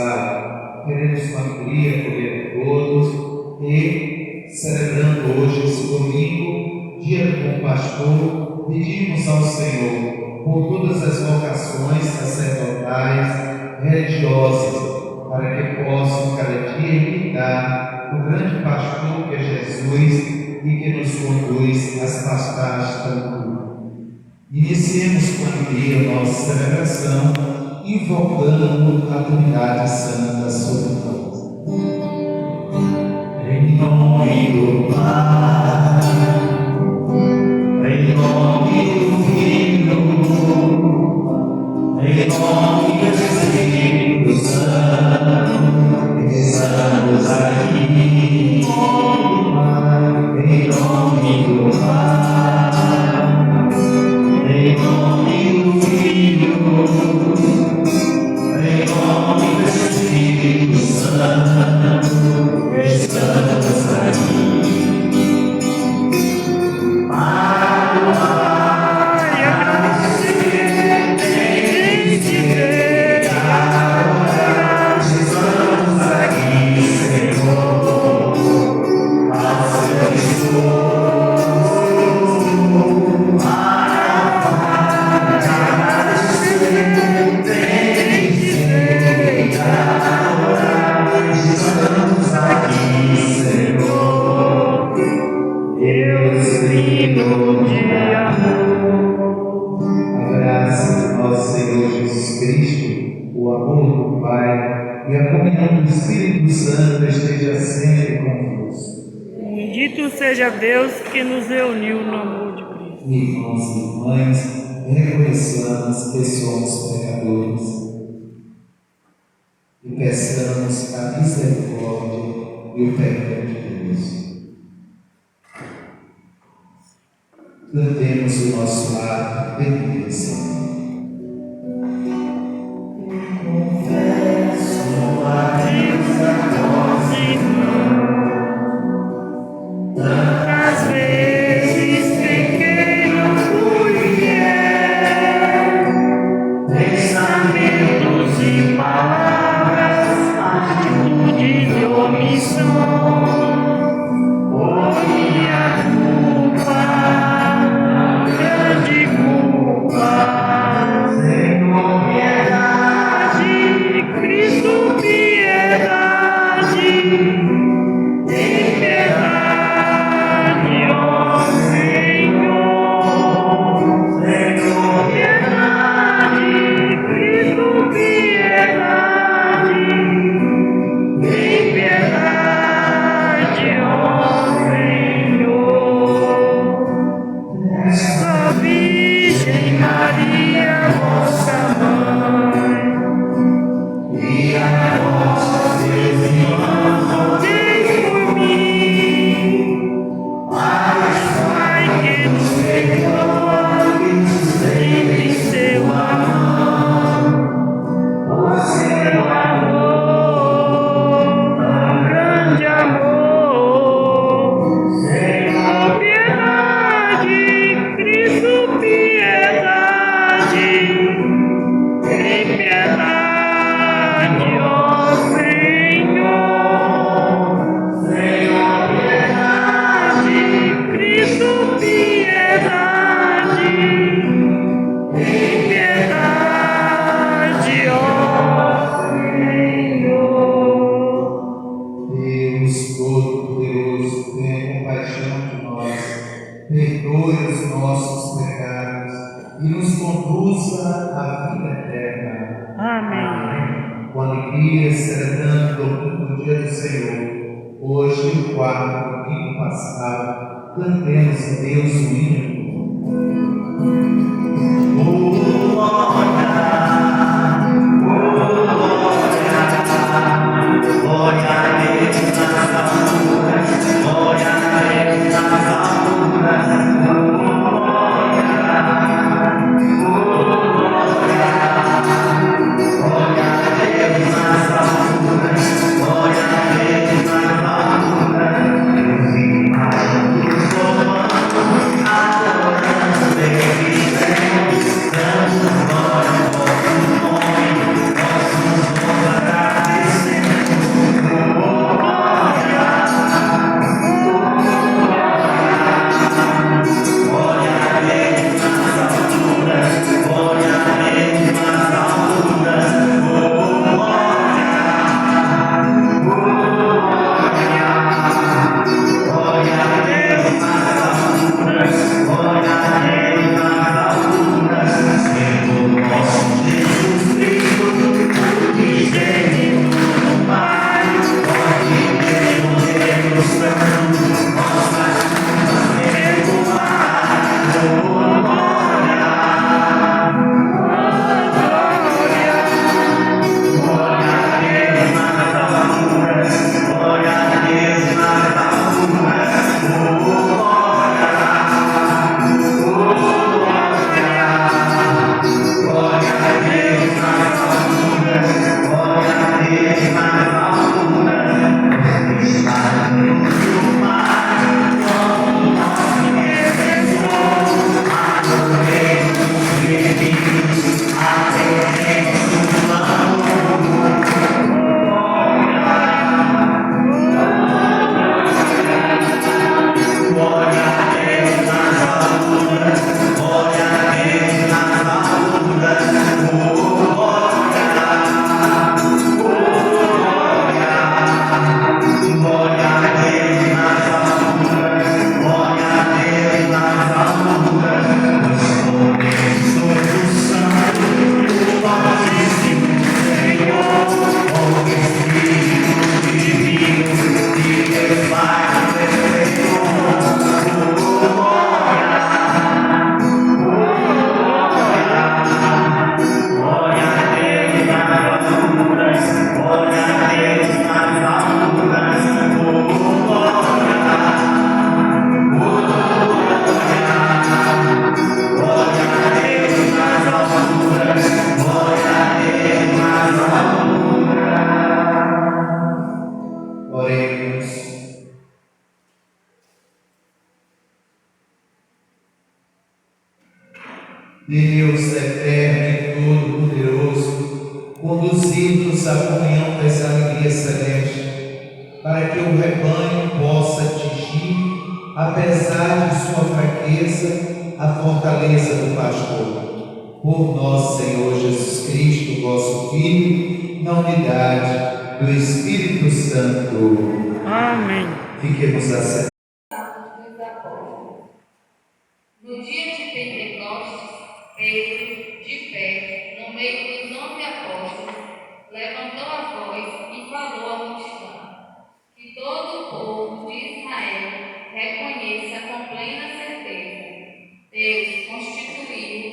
sala. Queremos com alegria acolher todos e, celebrando hoje esse domingo, dia do Bom Pastor, pedimos ao Senhor por todas as vocações sacerdotais, religiosas, para que possam cada dia imitar o grande pastor que é Jesus e que nos conduz às pastagens da luz. Iniciemos com alegria a nossa celebração, invocando a Trindade Santa sobre nós. Em nome do Pai, em nome do Filho, em nome do Espírito Santo, estamos aqui. Em nome do Pai, em nome do Filho, em nome do Espírito Santo, estamos aqui. E a comunhão do Espírito Santo esteja sempre convosco. Bendito seja Deus que nos reuniu no amor de Cristo. Irmãos e irmãs, reconheçamos que somos pecadores e peçamos a misericórdia e o perdão de Deus. Cantemos o nosso lar de penitência. Tantas vezes pequei, não fui fiel, pensamentos e palavras, atitudes e omissão, por minha culpa, grande culpa, Senhor, piedade, Cristo, piedade. Perdoe os nossos pecados e nos conduza à vida eterna. Amém. Com alegria, celebrando o dia do Senhor, hoje, o quarto domingo pascal, cantemos a Deus o hino. Glória Deus eterno e todo-poderoso, conduzir-nos à comunhão das alegrias celestes, para que o rebanho possa atingir, apesar de sua fraqueza, a fortaleza do pastor. Por nosso Senhor Jesus Cristo, vosso Filho, na unidade do Espírito Santo. Amém. Fiquemos assim. No dia de Pentecostes, Pedro, de pé, no meio dos 11 apóstolos, levantou a voz e falou à multidão: que todo o povo de Israel reconheça com plena certeza: Deus constituiu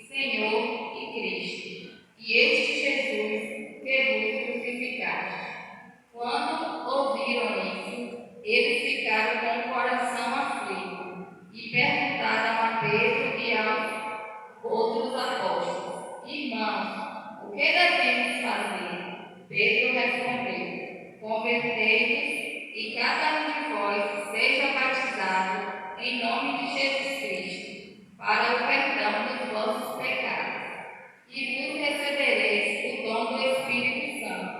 Senhor e Cristo, e este Jesus que vos crucificaste. Quando ouviram isso, eles ficaram com o coração aflito e perguntaram a Pedro e aos outros apóstolos: irmãos, o que devemos fazer? Pedro respondeu: convertei-vos e cada um de vós seja batizado em nome de Jesus Cristo, para o perdão dos vossos pecados, e vos recebereis o dom do Espírito Santo,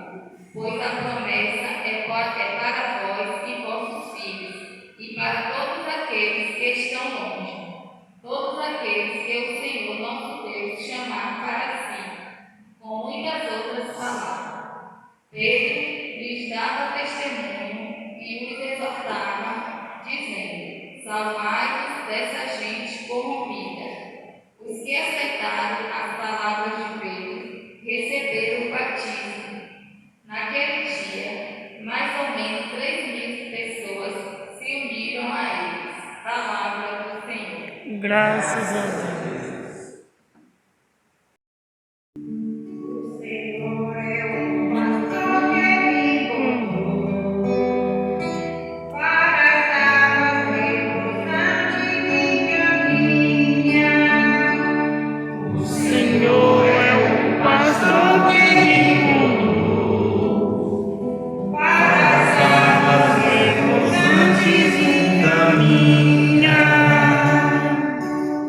pois a promessa é para vós e vossos filhos, e para todos aqueles que estão longe, todos aqueles que o Senhor nosso Deus chamar para si, com muitas outras palavras. Pedro lhes dava testemunho e os exortava, dizendo: salvai-vos dessa gente corrompida. Os que aceitaram as palavras de Pedro receberam o batismo. Naquele dia, mais ou menos 3.000 pessoas se uniram a eles. Palavra do Senhor. Graças a Deus.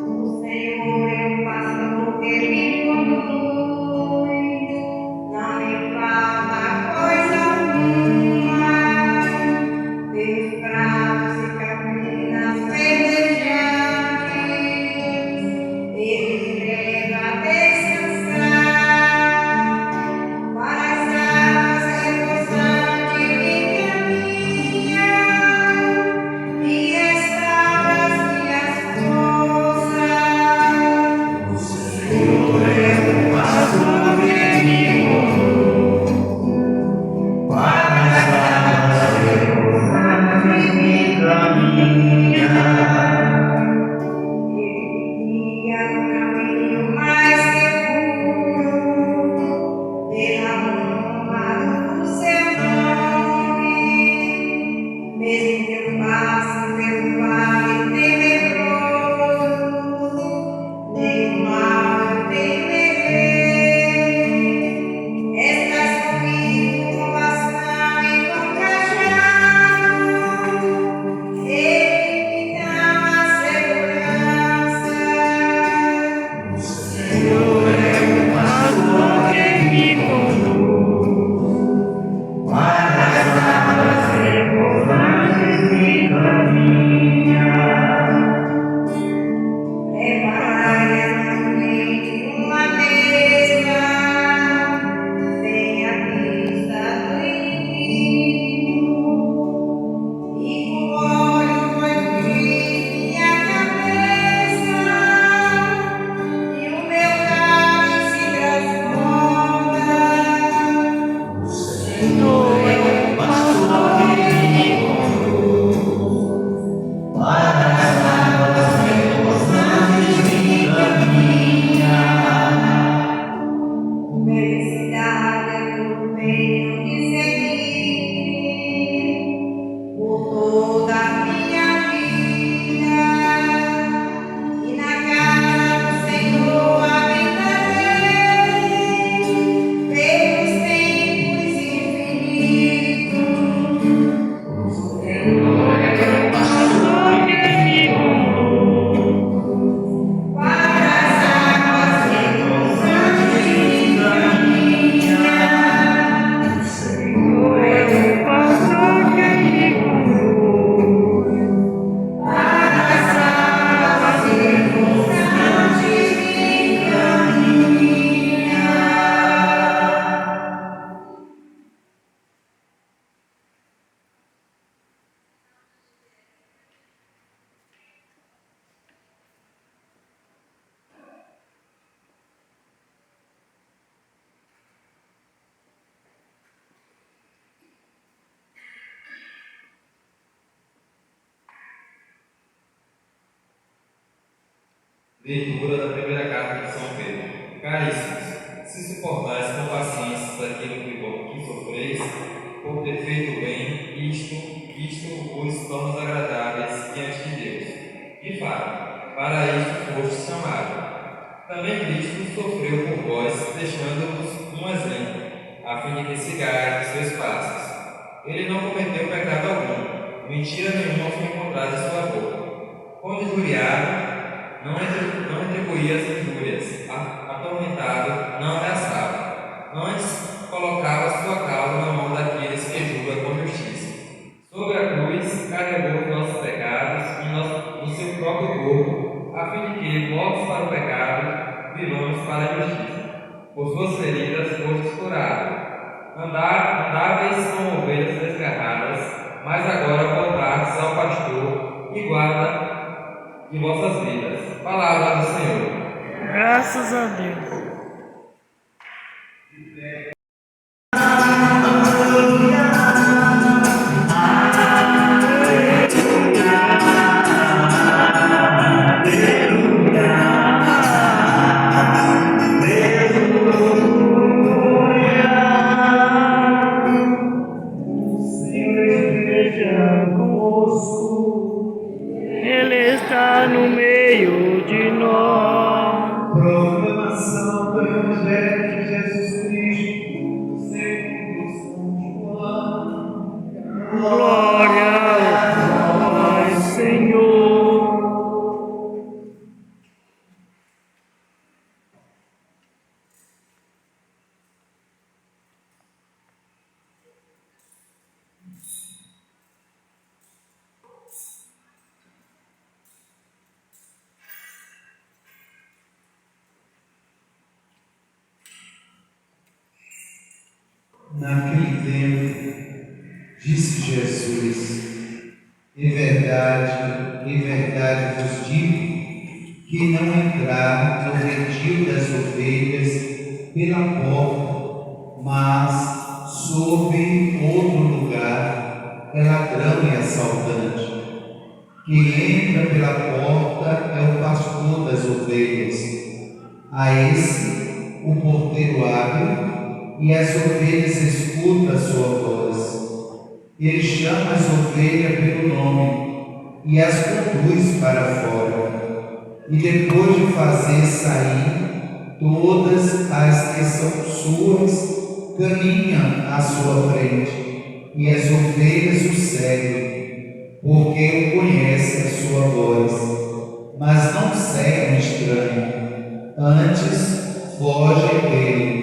O Leitura da primeira carta de São Pedro. Caríssimos, se suportais com paciência daquilo que sofreis, por ter feito bem, isto vos torna agradáveis diante de Deus. De fato, para isto fostes chamados. Também Cristo sofreu por vós, deixando-vos um exemplo, a fim de que sigais os seus passos. Ele não cometeu pecado algum, mentira nenhuma foi encontrada em sua boca. Quando injuriado, não retribuía as injúrias, atormentado, não ameaçava. Antes, colocava sua causa na mão daqueles que julgam com justiça. Sobre a cruz, carregou os nossos pecados no seu próprio corpo, a fim de que, mortos para o pecado, vivamos para a justiça. Por suas feridas fostes curados. Andáveis como ovelhas desgarradas, mas agora voltastes ao pastor e guarda de vossas vidas. Palavra do Senhor. Graças a Deus. Ele está no meio de nós. Proclamação do Evangelho de Jesus Cristo, segundo São João. Glória a vós, Senhor. Naquele tempo, disse Jesus: em verdade vos digo, que não entraram no redil das ovelhas pela porta, mas sob outro lugar é ladrão e assaltante. Quem entra pela porta é o pastor das ovelhas. A esse o porteiro abre, e as ovelhas escutam a sua voz. Ele chama as ovelhas pelo nome e as conduz para fora. E depois de fazer sair todas as que são suas, caminha à sua frente, e as ovelhas o seguem, porque o conhecem a sua voz. Mas não seguem o estranho, antes fogem dele,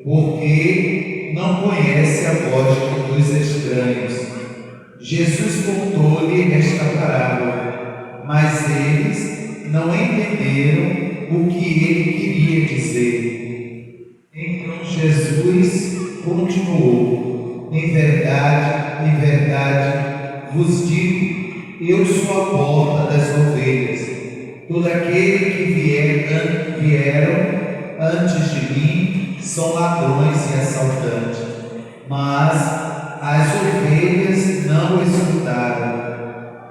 porque não conhece a voz dos estranhos. Jesus contou-lhe esta parábola, mas eles não entenderam o que ele queria dizer. Então Jesus continuou: em verdade vos digo, eu sou a porta das ovelhas. Todo aquele que vieram antes de mim são ladrões e assaltantes, mas as ovelhas não escutaram.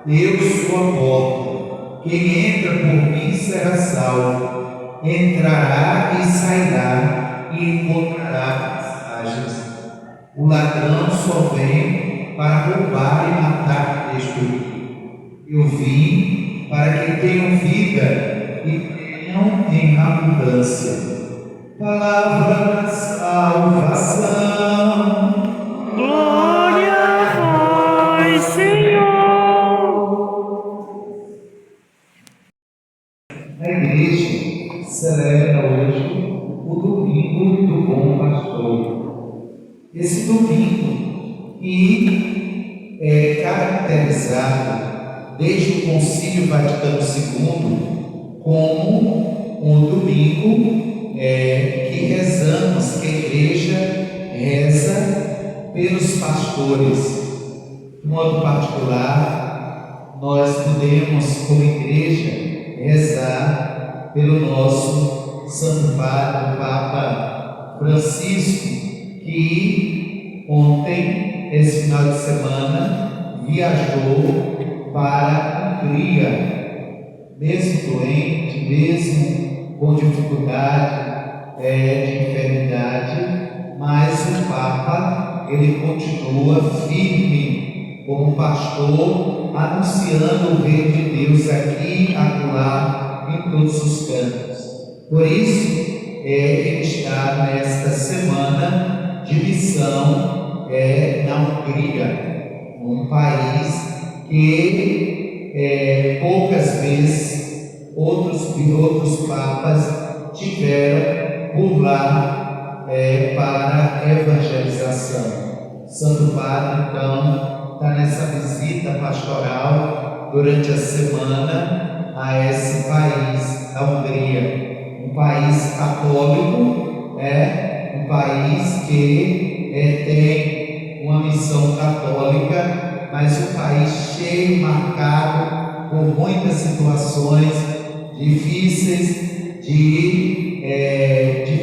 Eu sou a porta. Quem entra por mim será salvo. Entrará e sairá e encontrará pastagens. O ladrão só vem para roubar e matar e destruir. Eu vim para que tenham vida e tenham em abundância. Palavra da salvação. Glória a vós, Senhor. A igreja celebra hoje o domingo do Bom Pastor. Esse domingo que é caracterizado desde o Concílio Vaticano II como um domingo que rezamos, que a igreja reza pelos pastores. De modo particular, nós podemos, como igreja, rezar pelo nosso Santo Padre, o Papa Francisco, que ontem, esse final de semana, viajou para a Hungria mesmo doente, mesmo com dificuldade de enfermidade, mas o Papa, ele continua firme como pastor, anunciando o reino de Deus aqui, acolá, em todos os cantos. Por isso, ele está nesta semana de missão na Hungria, um país que poucas vezes outros papas tiveram por lá para evangelização. Santo Padre, então, está nessa visita pastoral durante a semana a esse país, a Hungria. Um país católico, um país que tem uma missão católica, mas um país cheio, marcado por muitas situações difíceis de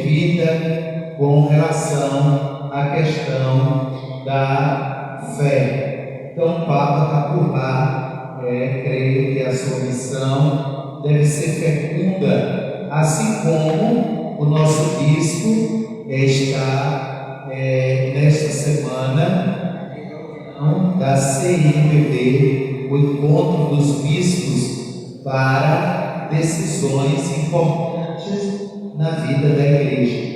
vida com relação à questão da fé. Então o Papa está por lá, creio que a sua missão deve ser fecunda, assim como o nosso bispo está nesta semana da CIBB, o encontro dos bispos para decisões importantes na vida da igreja.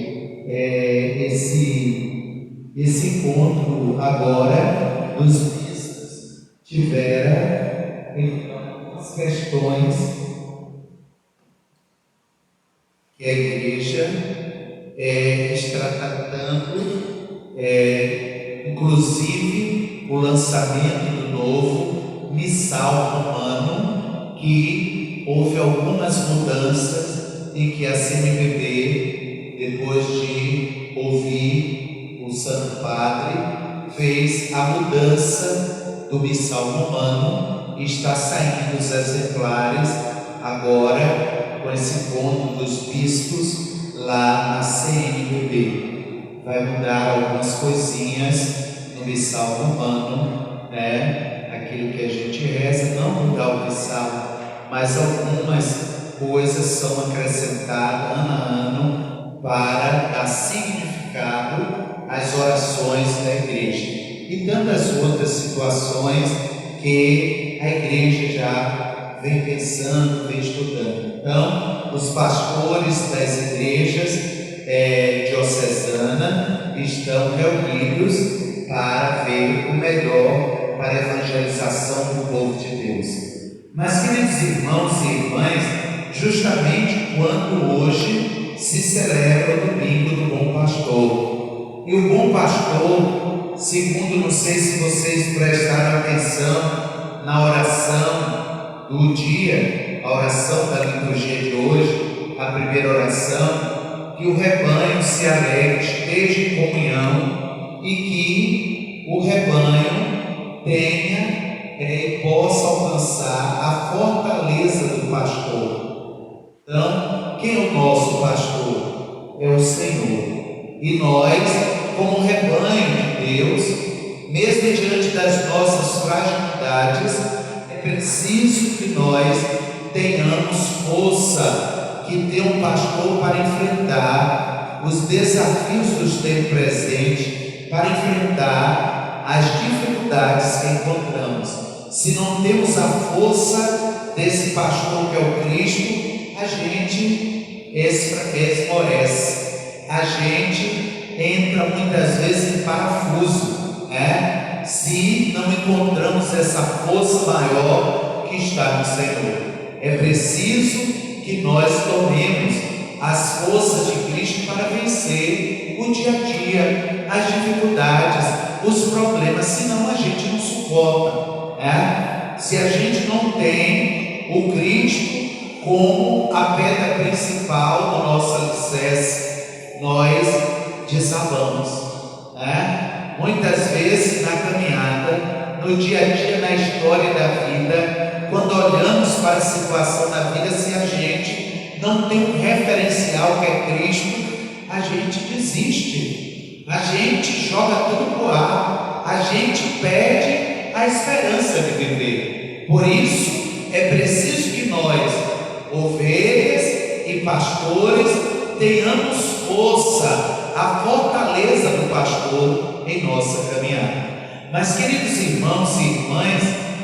Esse encontro agora dos bispos tiveram então as questões que a igreja está tratando, inclusive o lançamento do novo missal romano, que houve algumas mudanças e que a CNBB, depois de ouvir o Santo Padre, fez a mudança do missal romano e está saindo os exemplares agora com esse encontro dos bispos lá na CNBB. Vai mudar algumas coisinhas no missal romano, aquilo que a gente reza, não mudar o missal, mas algumas coisas são acrescentadas ano a ano para dar significado às orações da igreja e tantas outras situações que a igreja já vem pensando, vem estudando. Então, os pastores das igrejas diocesanas estão reunidos para ver o melhor para a evangelização do povo de Deus. Mas, queridos irmãos e irmãs, justamente quando hoje se celebra o domingo do Bom Pastor, e o Bom Pastor, segundo, não sei se vocês prestaram atenção na oração do dia, a oração da liturgia de hoje, a primeira oração, que o rebanho se alegre, esteja em comunhão e que o rebanho tenha e possa alcançar a fortaleza do pastor. Então, quem é o nosso pastor? É o Senhor. E nós, como rebanho de Deus, mesmo diante das nossas fragilidades, é preciso que nós tenhamos força, que dê um pastor para enfrentar os desafios do tempo presente, para enfrentar as dificuldades que encontramos. Se não temos a força desse pastor que é o Cristo, a gente esmorece, a gente entra muitas vezes em parafuso, se não encontramos essa força maior que está no Senhor. É preciso que nós tomemos as forças de Cristo para vencer o dia a dia, as dificuldades, os problemas, senão a gente não suporta. Se a gente não tem o Cristo como a pedra principal do nosso alicerce, nós desabamos. Muitas vezes na caminhada, no dia a dia, na história da vida, quando olhamos para a situação da vida, se a gente não tem um referencial que é Cristo, a gente desiste, a gente joga tudo pro ar, a gente perde a esperança de viver. Por isso é preciso que nós ovelhas e pastores, tenhamos força, a fortaleza do pastor em nossa caminhada. Mas, queridos irmãos e irmãs,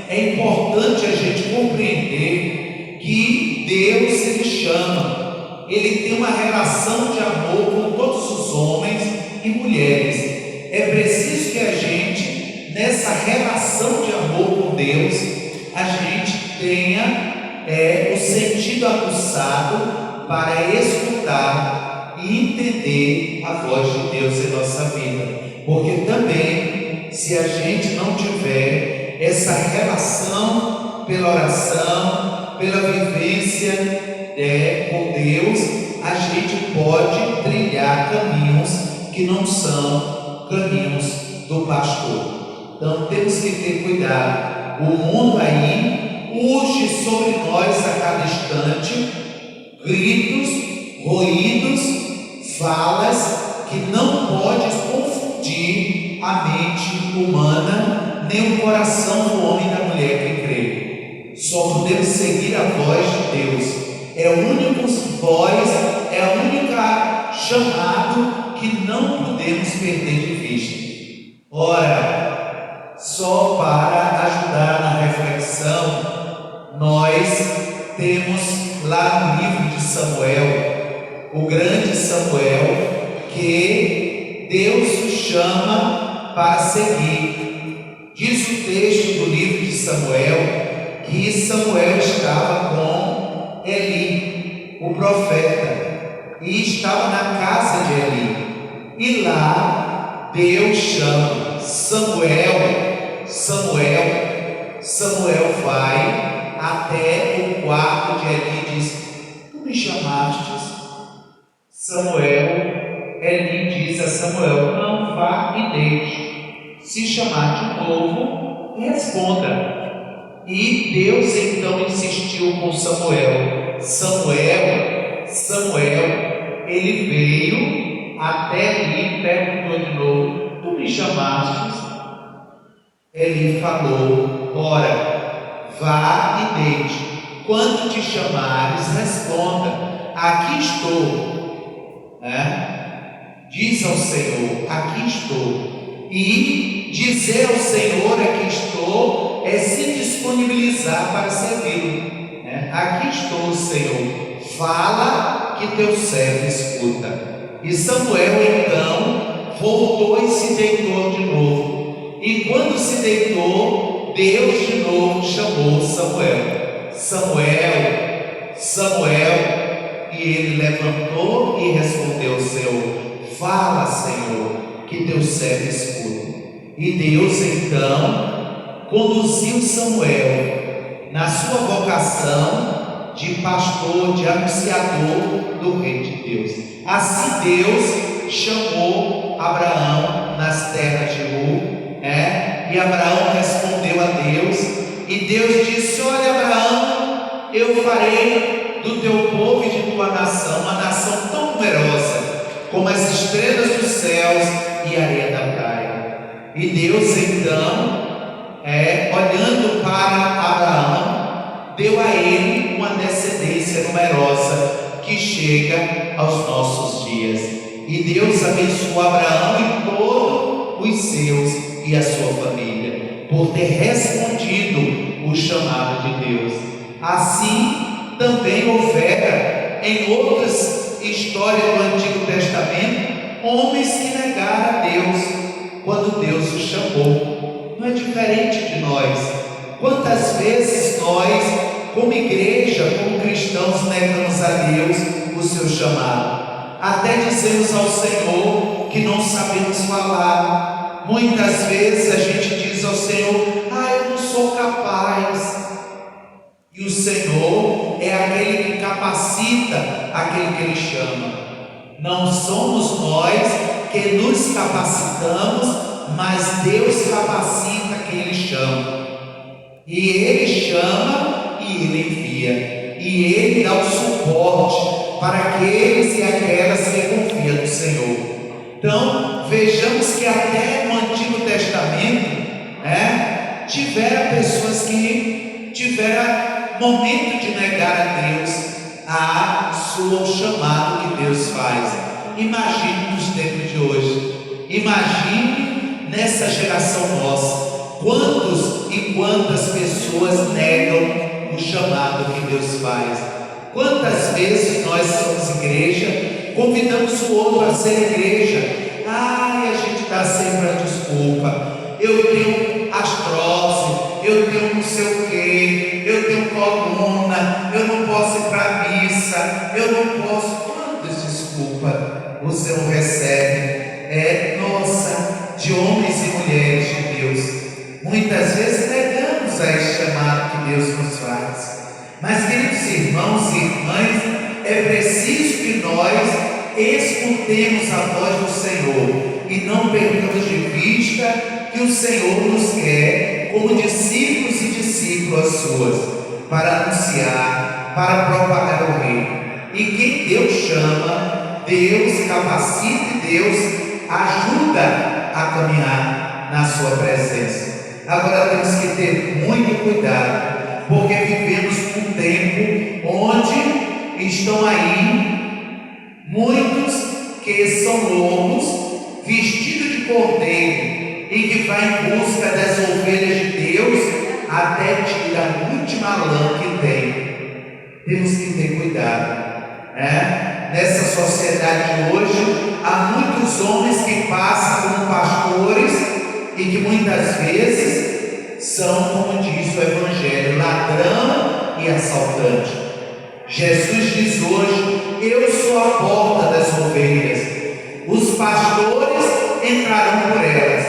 é importante a gente compreender que Deus, Ele chama, Ele tem uma relação de amor com todos os homens e mulheres. É preciso que a gente, nessa relação de amor com Deus, a gente tenha o sentido aguçado para escutar e entender a voz de Deus em nossa vida. Porque também, se a gente não tiver essa relação pela oração, pela vivência com Deus, a gente pode trilhar caminhos que não são caminhos do pastor. Então temos que ter cuidado. O mundo aí urge sobre nós a cada instante gritos, ruídos, falas que não pode confundir a mente humana nem o coração do homem e da mulher que crê. Só podemos seguir a voz de Deus. É o único voz, é a única chamado que não podemos perder de vista. Ora, só para ajudar na reflexão, nós temos lá no livro de Samuel, o grande Samuel, que Deus o chama para seguir. Diz o texto do livro de Samuel que Samuel estava com Eli, o profeta, e estava na casa de Eli. E lá Deus chama Samuel. Samuel vai até o quarto de Eli e diz: tu me chamastes? Eli diz a Samuel: não, vá e deixe. Se chamar de novo, responda. E Deus então insistiu com Samuel. Ele veio até Eli e perguntou de novo: tu me chamastes? Eli falou: ora, vá e deite. Quando te chamares, responda: aqui estou. Diz ao Senhor: aqui estou. E dizer ao Senhor: aqui estou, é se disponibilizar para servi-lo. Aqui estou, Senhor, fala que teu servo escuta. E Samuel então voltou e se deitou de novo. E quando se deitou, Deus de novo chamou Samuel: Samuel. E ele levantou e respondeu ao Senhor: fala, Senhor, que teu servo escuta. E Deus então conduziu Samuel na sua vocação de pastor, de anunciador do Reino de Deus. Assim Deus chamou Abraão nas terras de Ur, e Abraão respondeu a Deus, e Deus disse: olha, Abraão, eu farei do teu povo e de tua nação uma nação tão numerosa como as estrelas dos céus e a areia da praia. E Deus então, olhando para Abraão, deu a ele uma descendência numerosa que chega aos nossos dias. E Deus abençoou Abraão e todos os seus e a sua família, por ter respondido o chamado de Deus. Assim também houvera em outras histórias do Antigo Testamento homens que negaram a Deus quando Deus os chamou. Não é diferente de nós. Quantas vezes nós, como igreja, como cristãos, negamos a Deus o seu chamado? Até dizemos ao Senhor que não sabemos falar. Muitas vezes a gente diz ao Senhor: eu não sou capaz. E o Senhor é aquele que capacita aquele que Ele chama. Não somos nós que nos capacitamos, mas Deus capacita quem Ele chama. E Ele chama e Ele envia. E Ele dá o suporte para aqueles e aquelas que confiam no Senhor. Então, vejamos que até no Antigo Testamento, tiveram pessoas que tiveram momento de negar a Deus, ao chamado que Deus faz. Imagine nos tempos de hoje, imagine nessa geração nossa, quantos e quantas pessoas negam o chamado que Deus faz. Quantas vezes nós somos igreja, convidamos o outro a ser igreja, a gente dá sempre a desculpa, eu tenho artrose, eu tenho não sei o que, eu tenho coluna, eu não posso ir para a missa, eu não posso. Quantas desculpas você não recebe? Nossa, de homens e mulheres de Deus. Muitas vezes negamos a esse chamado que Deus nos faz. Mas, queridos irmãos e irmãs, é preciso que nós escutemos a voz do Senhor e não percamos de vista que o Senhor nos quer como discípulos e discípulas suas, para anunciar, para propagar o reino. E quem Deus chama, Deus capacita e Deus ajuda a caminhar na sua presença. Agora temos que ter muito cuidado, porque vivemos um tempo onde estão aí muitos que são lobos vestidos de cordeiro e que vai em busca das ovelhas de Deus até tirar a última lã que tem. Temos que ter cuidado, né? Nessa sociedade de hoje há muitos homens que passam como pastores e que muitas vezes são, como diz o Evangelho, ladrão e assaltante. Jesus diz hoje: eu sou a porta das ovelhas, os pastores entrarão por elas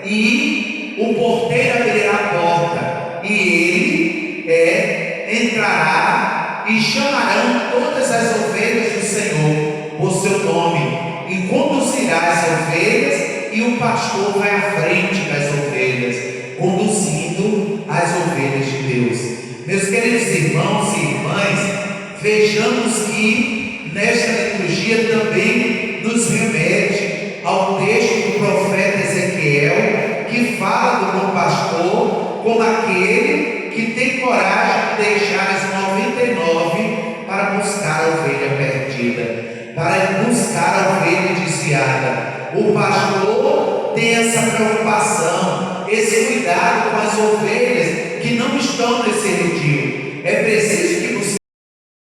e o porteiro abrirá a porta e ele entrará e chamarão todas as ovelhas do Senhor por seu nome e conduzirá as ovelhas, e o pastor vai à frente das ovelhas, conduzindo as ovelhas de Deus. Meus queridos irmãos e irmãs, vejamos que nesta liturgia também nos remete ao texto do profeta Ezequiel, que fala do bom pastor como aquele que tem coragem de deixar as 99 para buscar a ovelha perdida, para buscar a ovelha desviada. O pastor tem essa preocupação, esse cuidado com as ovelhas que não estão nesse redil. É